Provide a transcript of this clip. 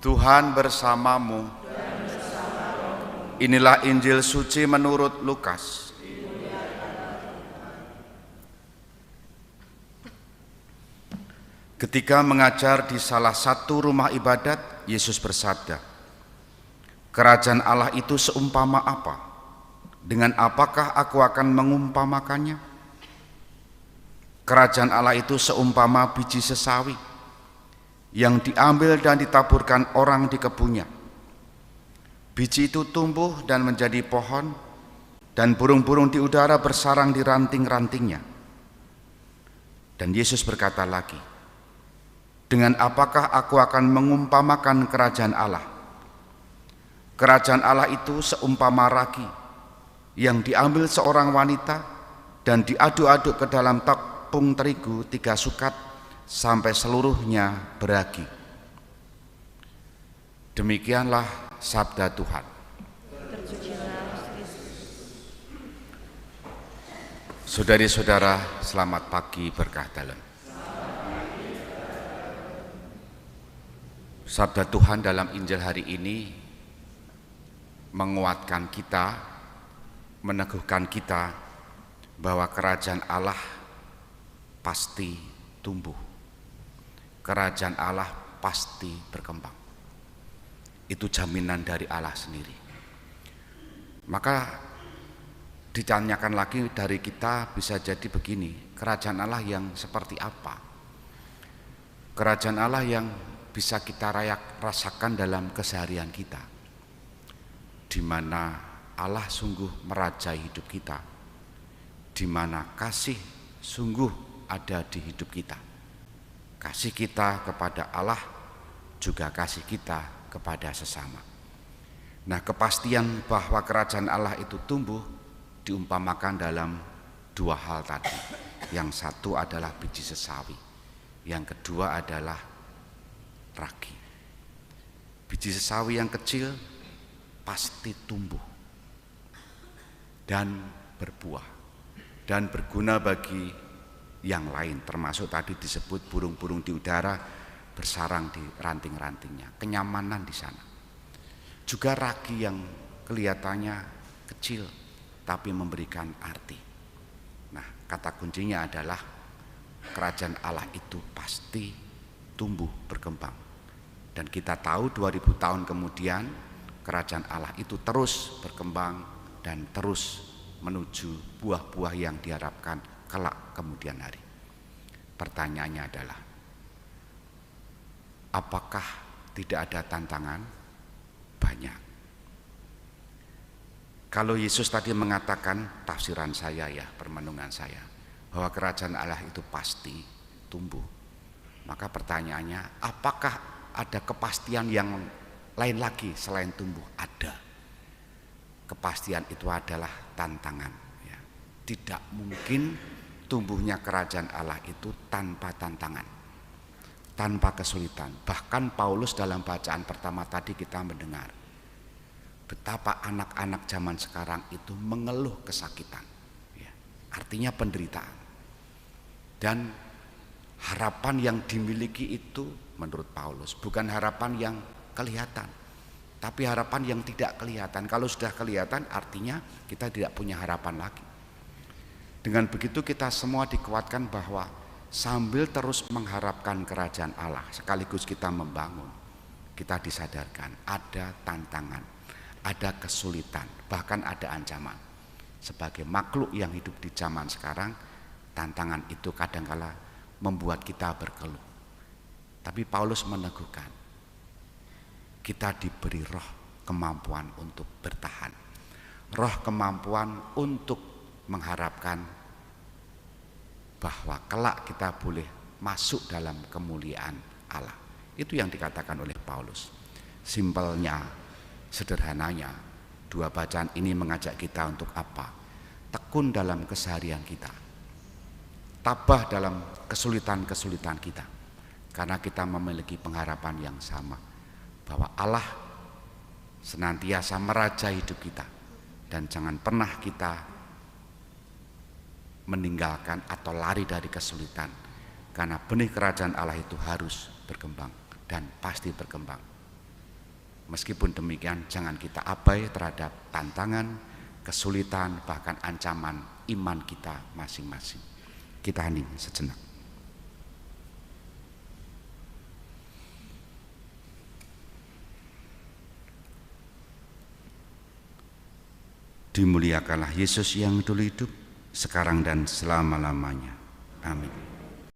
Tuhan bersamamu. Inilah Injil suci menurut Lukas. Ketika mengajar di salah satu rumah ibadat, Yesus bersabda, "Kerajaan Allah itu seumpama apa? Dengan apakah aku akan mengumpamakannya? Kerajaan Allah itu seumpama biji sesawi yang diambil dan ditaburkan orang di kebunnya. Biji itu tumbuh dan menjadi pohon, dan burung-burung di udara bersarang di ranting-rantingnya." Dan Yesus berkata lagi, "Dengan apakah aku akan mengumpamakan kerajaan Allah? Kerajaan Allah itu seumpama ragi yang diambil seorang wanita dan diaduk-aduk ke dalam tepung terigu 3 sukat sampai seluruhnya beragi." Demikianlah sabda Tuhan. Saudari-saudara, selamat pagi berkah dalam. Sabda Tuhan dalam Injil hari ini menguatkan kita, meneguhkan kita bahwa kerajaan Allah pasti tumbuh. Kerajaan Allah pasti berkembang. Itu jaminan dari Allah sendiri. Maka ditanyakan lagi dari kita bisa jadi begini, kerajaan Allah yang seperti apa? Kerajaan Allah yang bisa kita rasakan dalam keseharian kita, di mana Allah sungguh merajai hidup kita, di mana kasih sungguh ada di hidup kita. Kasih kita kepada Allah juga kasih kita kepada sesama. Nah, kepastian bahwa kerajaan Allah itu tumbuh diumpamakan dalam 2 hal tadi. Yang satu adalah biji sesawi, yang kedua adalah ragi. Biji sesawi yang kecil pasti tumbuh dan berbuah dan berguna bagi yang lain, termasuk tadi disebut burung-burung di udara bersarang di ranting-rantingnya, kenyamanan di sana. Juga ragi yang kelihatannya kecil tapi memberikan arti. Nah, kata kuncinya adalah kerajaan Allah itu pasti tumbuh berkembang. Dan kita tahu 2000 tahun kemudian kerajaan Allah itu terus berkembang dan terus menuju buah-buah yang diharapkan kelak kemudian hari. Pertanyaannya adalah, apakah tidak ada tantangan? Banyak. Kalau Yesus tadi mengatakan, tafsiran saya ya, permenungan saya, bahwa kerajaan Allah itu pasti tumbuh, maka pertanyaannya, apakah ada kepastian yang lain lagi selain tumbuh? Ada. Kepastian itu adalah tantangan. Ya. Tidak mungkin tumbuhnya kerajaan Allah itu tanpa tantangan, tanpa kesulitan. Bahkan Paulus dalam bacaan pertama tadi kita mendengar betapa anak-anak zaman sekarang itu mengeluh kesakitan. Ya. Artinya penderitaan. Dan harapan yang dimiliki itu menurut Paulus bukan harapan yang kelihatan, tapi harapan yang tidak kelihatan. Kalau sudah kelihatan artinya kita tidak punya harapan lagi. Dengan begitu kita semua dikuatkan bahwa sambil terus mengharapkan kerajaan Allah sekaligus kita membangun, kita disadarkan ada tantangan, ada kesulitan, bahkan ada ancaman. Sebagai makhluk yang hidup di zaman sekarang, tantangan itu kadangkala membuat kita berkeluh. Tapi Paulus meneguhkan, kita diberi roh kemampuan untuk bertahan, roh kemampuan untuk mengharapkan bahwa kelak kita boleh masuk dalam kemuliaan Allah. Itu yang dikatakan oleh Paulus. Simpelnya, sederhananya, 2 bacaan ini mengajak kita untuk apa? Tekun dalam keseharian kita, tabah dalam kesulitan-kesulitan kita, karena kita memiliki pengharapan yang sama bahwa Allah senantiasa merajai hidup kita, dan jangan pernah kita meninggalkan atau lari dari kesulitan, karena benih kerajaan Allah itu harus berkembang dan pasti berkembang. Meskipun demikian, jangan kita abai terhadap tantangan, kesulitan, bahkan ancaman iman kita masing-masing. Kita hening sejenak. Dimuliakanlah Yesus yang dulu hidup, sekarang dan selama-lamanya. Amin.